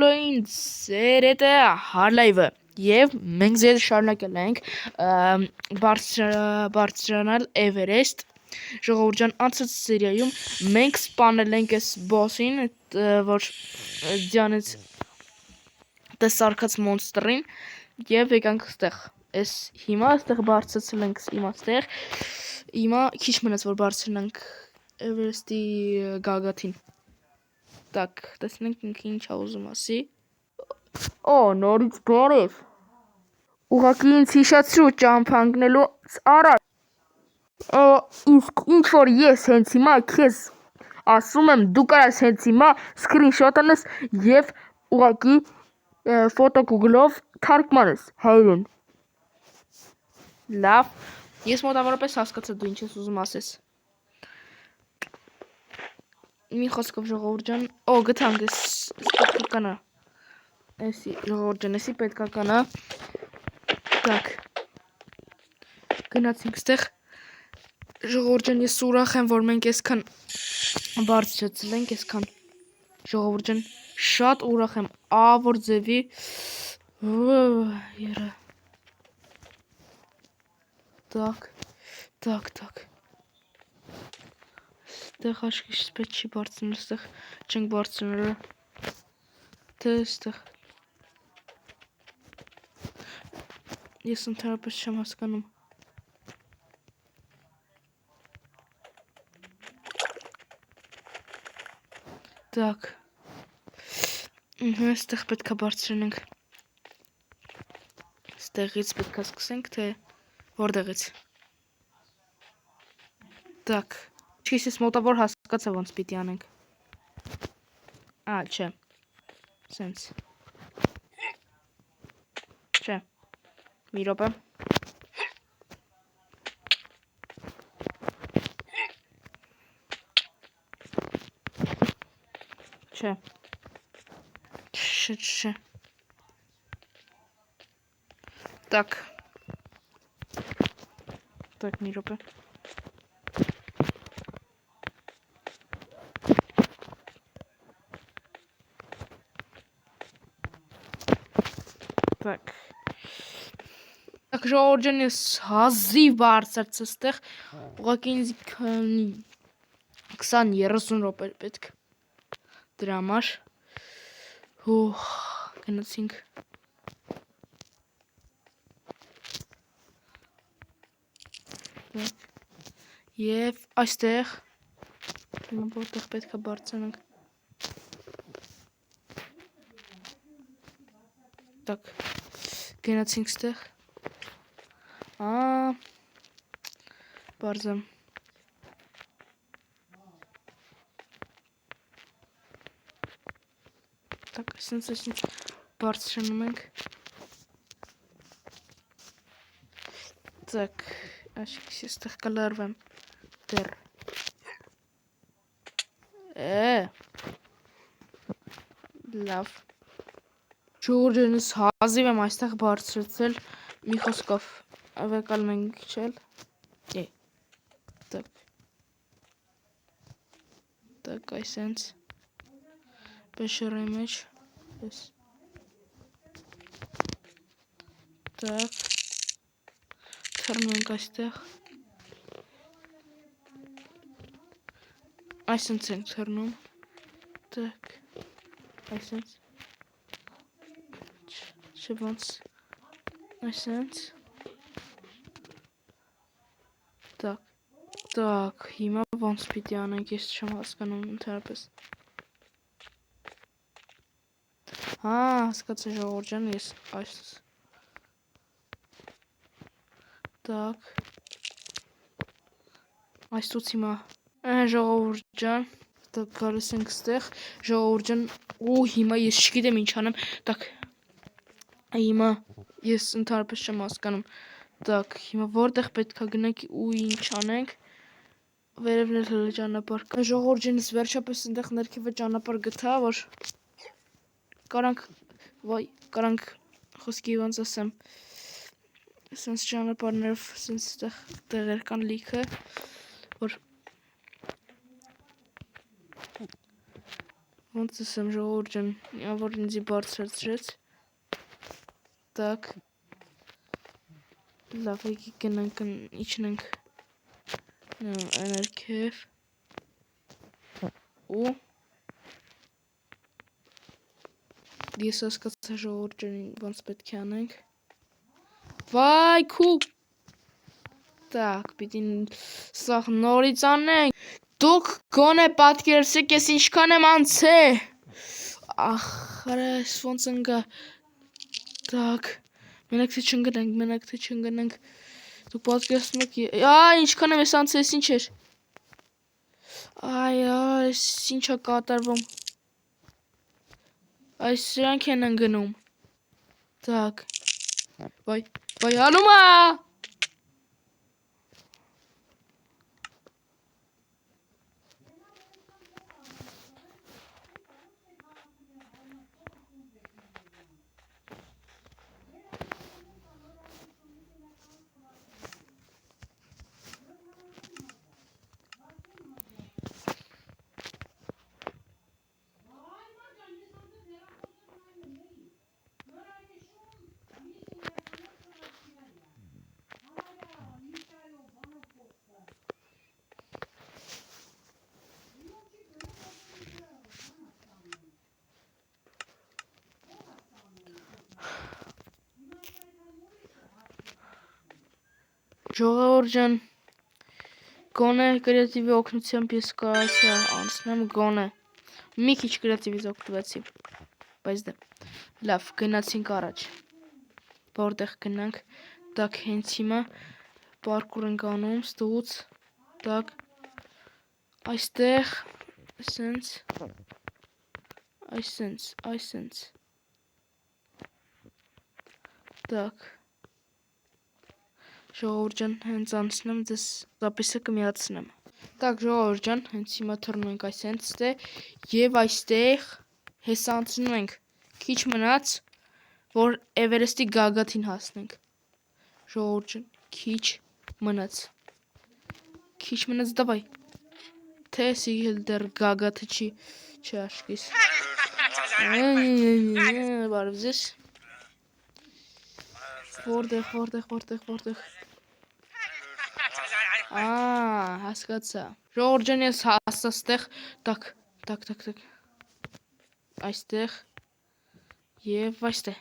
Լոին սերետ է հարլայվը և մենք ձեզ շարունակել ենք բարձրանալ Էվերեստ ժողովուրդ ջան անցած սերիայում մենք սպանել ենք այս բոսին որ ձյանից տեսարքած մոնստրին և եկանք ստեղ այս հիմա ստեղ բարձրացել ենք իմաստեղ հիմա քիչ մնաց որ բարձրանանք Էվերեստի գագաթին Так, տեսնենք ինքը ինչ ա ուզում ասի։ Օ, նորից բարև։ Ուղղակի ինձ հիշեցրու ճամփանքնելուց առաջ։ Իսկ ինչ որ ես հենց հիմա քեզ ասում եմ, դու կարաս հենց հիմա սկրինշոտ անես եւ ուղղակի ֆոտո Google-ով թարգմանես հայերեն։ Լավ, ես մոտավորապես հասկացա դու ինչ ես ուզում ասես։ Մի խոսքով ժողովուրդ ջան, գտանք էս պետքա կանա։ Էսի ժողովուրդ ջան, էսի պետքա կանա։ Так. Գնացինք ստեղ։ Ժողովուրդ ջան, ես ուրախ եմ, որ մենք այսքան բարձրացել ենք, այսքան ժողովուրդ ջան, շատ ուրախ եմ, ավոր ձևի։ Երա։ Так. Ստեղ աշկիշ պետք չի բարձրնել, ստեղ չենք բարձրնել, թե ստեղ, ես ընդհանրապես չեմ հասկանում, Так, ստեղ պետք է բարձրանենք, ստեղից պետք է սկսենք, թե որտեղից, Так, Չիս ես մոտավոր հասկացա ոնց պիտի անենք, չէ, սենց, չէ, մի րոպե, չէ, Так, մի րոպե, Так, ժողովուրդ ջան, ես հազիվ բարձրացա ստեղ, ուղղակի ինձ 20-30 րոպե պետք դրա համար, գնացինք, և այստեղ, որտեղ պետք է բարձրանանք, Так, գնացինք ստեղ, բարձր, Так, այսինչ բարձրանում ենք, Так, աշկիս ես ստեղ կլարվեմ, դեռ, լավ, ժողովուրդ ջան, ես հազիվ եմ այստեղ բարձրացել, մի խոսքով, ավեկալում ենք քիչ Так, այսենց, բեշրի մեջ, Так, թռնում ենք այստեղ, այսենց ենք թռնում, Так, այսենց, չոնց, այսենց, Так, հիմա ոնց պիտի անենք, ես չեմ հասկանում ընդհանրապես, հասկացա ժողովուրդ ջան, ես այս, Так, այսուց հիմա, ժողովուրդ ջան, գալիս ենք ստեղ, ժողովուրդ ջան, հիմա ես չգիտեմ ինչ անեմ, Так, հիմա ես ընդհանրապես չեմ հասկանում, Так, հիմա որտեղ պետք է գնանք ու ինչ անենք, վերևն էլ հələ ճանապարհ կա, ժողովուրդ ջան, ես վերջապես այնտեղ ներքևը ճանապարհ գտա, որ կարանք խոսքի ոնց ասեմ, սենց ճանապարհներով, սենց տեղեր կան լիքը, որ Ոնց ասեմ ժողովուրդ ջան, որ ինձի բարձրացրեց։ Так։ Լավ, եկի գնանք իջնենք ներքև։ Ու ես հասկացա ժողովուրդ ջան, ոնց պետք է անենք։ Վայ քու։ Так, պիտի սաղ նորից անենք։ Դուք գոնե պատկերացրեք ես ինչքան եմ անցել։ Ախրես ոնց ընկա։ Так, մենակ թե չընկնենք։ Դուք պատկերացնում եք, ինչքան եմ ես անցել, ինչ էր։ Այս ինչա կատարվում։ Այս սրանք են ընկնում։ Так, վայ, հանում ա։ Ժողովուրդ ջան, գոնե կրեատիվի օգնությամբ ես կարողացա անցնեմ գոնե։ Մի քիչ կրեատիվից օգտվեցի, բայց դե լավ, գնացինք առաջ։ Որտեղ գնանք, так հենց հիմա պարկուր ենք անում, ստուց, так այստեղ, այսենց, так ժողովուրդ ջան, հենց անցնեմ, ձեզ զապիսը կմիացնեմ։ Так, ժողովուրդ ջան, հենց հիմա թռնում ենք այսենց եւ այստեղ հես անցնում ենք։ Քիչ մնաց, որ Էվերեստի գագաթին հասնենք։ Ժողովուրդ ջան, քիչ մնաց, դավայ։ Թե սիգել դեռ գագաթը չի աչքիս։ Բարև ձեզ։ Որտեղ։ Հասկացա։ Ժողովուրդ ջան, ես հասա ստեղ, так։ Այստեղ եւ այստեղ։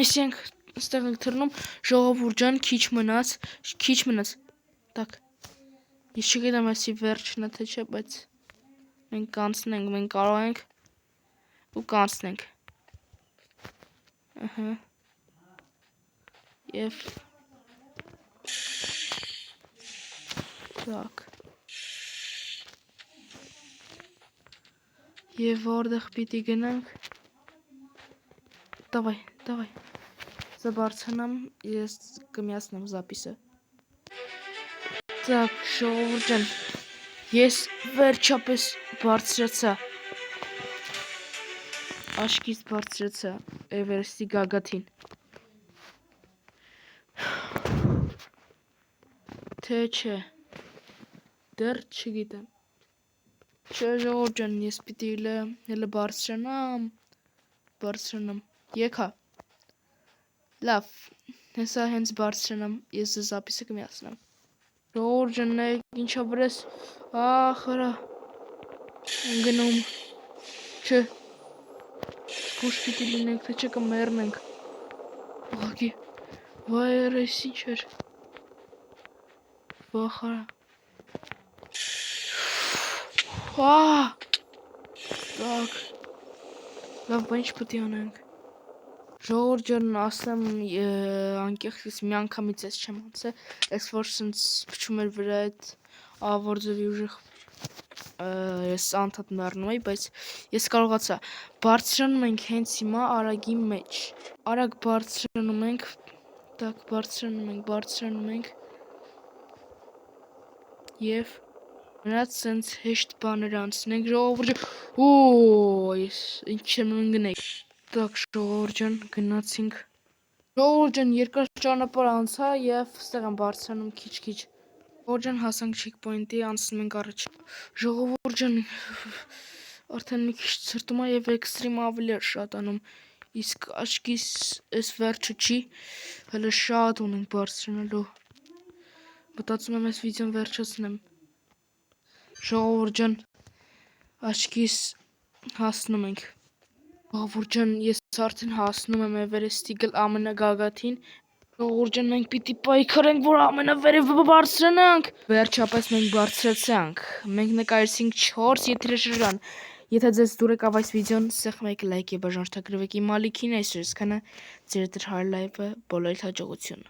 Այսինքն այստեղ ենք թռնում, ժողովուրդ ջան, քիչ մնաց։ Так։ Ես չգիտեմ այսի վերջն է թե չէ, բայց մենք կանցնենք, մենք կարող ենք ու կանցնենք։ Ահա։ Եվ Так։ Եվ որտեղ պիտի գնանք։ Դավայ։ Սա բարձրանամ, ես կմիացնեմ զապիսը։ Так, ժողովուրդ ջան, ես վերջապես բարձրացա։ Աշկից բարձրացա Էվերեստի գագաթին։ Թե չէ։ Դեռ չգիտեմ։ Չէ ժողովուրդ ջան, ես պիտի հələ բարձրանամ։ Եկա։ Լավ, հեսա հենց բարձրանամ, ես ձեզ զապիսը կմիացնեմ։ Ժողովուրդ ջան, նայեք ինչա վրես, ախրա, ընկնում, չէ, ուշ պիտի լինենք, թե չէ կմեռնենք, ուղղակի, վայ այս ինչ էր, վախարա, Так, լավ, բա ինչ պետք է անենք։ Ժողովուրդ ջան, ասեմ անկեղծ մի անգամից ես չեմ անցել, այս որ սենց փչում էր վրա այդ ավոր ձևի ուժեղ ես անդադ մեռնում էի, բայց ես կարողացա։ Բարձրանում ենք հենց հիմա արագի մեջ։ Արագ բարձրանում ենք, так բարձրանում ենք եւ մնաց սենց հեշտ բաներ անցնենք, ժողովուրդ ջան, ես ինչ չեմ ընկնել։ Так, ժողովուրդ ջան, գնացինք։ Ժողովուրդ ջան, երկար ճանապարհ անցա եւ ստեղ եմ բարձրանում քիչ։ Ժողովուրդ ջան, հասանք checkpoint-ի, անցնում ենք առաջ։ Ժողովուրդ ջան, Արդեն մի քիչ ցրտում է եւ էքստրիմ ավելի է շատանում։ Իսկ աչքիս այս վերջը չի, հələ շատ ունենք բարձրանալու։ Մտածում եմ այս վիդեոն վերջացնեմ։ Ժողովուրդ ջան, աչքիս հասնում ենք։ Ժողովուրդ ջան, ես արդեն հասնում եմ Էվերեստի ամենագագաթին։ Ժողովուրդ ջան, մենք պիտի պայքարենք, որ ամենավերևը բարձրանանք։ Վերջապես մենք բարձրացանք։ Մենք նկարեցինք 4 եթերաշրջան։ Եթե ձեզ դուր եկավ այս վիդեոն, սեղմ եք լայք եւ բաժանորդագրվեք իմ ալիքին այսօր, այսքանը ձեր դրհար լայվը բոլորիդ հաջողություն։